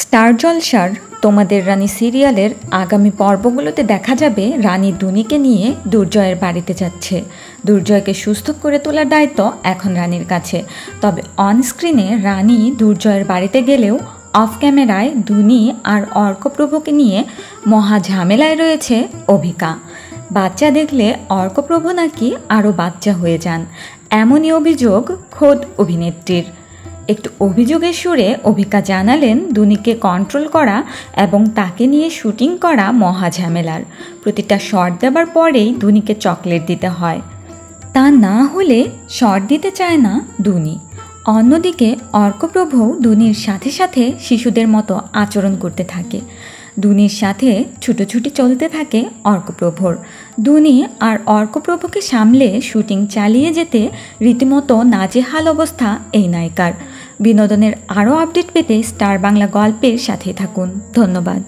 Star জলসার তোমাদের রানী সিরিয়ালের আগামী পর্বগুলোতে দেখা যাবে রানী দুনিকে নিয়ে দুর্জয়ের বাড়িতে যাচ্ছে। দুর্জয়কে সুস্থ করে তোলার দায়িত্ব এখন রানীর কাছে। তবে অনস্ক্রিনে রানী দুর্জয়ের বাড়িতে গেলেও অফ ক্যামেরায় দুনি আর অর্কপ্রভকে নিয়ে মহা ঝামেলায় রয়েছে অভিকা। বাচ্চা দেখলে অর্কপ্রভ নাকি আরও বাচ্চা হয়ে যান, এমনই অভিযোগ খোদ অভিনেত্রীর। একটু অভিযোগের সুরে অভিকা জানালেন দুনিকে কন্ট্রোল করা এবং তাকে নিয়ে শুটিং করা মহা ঝামেলার। প্রতিটা শট দেবার পরেই দুনিকে চকলেট দিতে হয়, তা না হলে শট দিতে চায় না দুনি। অন্যদিকে অর্কপ্রভ দুনির সাথে সাথে শিশুদের মতো আচরণ করতে থাকে। দুনির সাথে ছুটোছুটি চলতে থাকে অর্কপ্রভর। দুনি আর অর্কপ্রভকে সামলে শুটিং চালিয়ে যেতে রীতিমতো নাজেহাল অবস্থা এই নায়িকার। বিনোদনের আরও আপডেট পেতে স্টার বাংলা গল্পের সাথে থাকুন। ধন্যবাদ।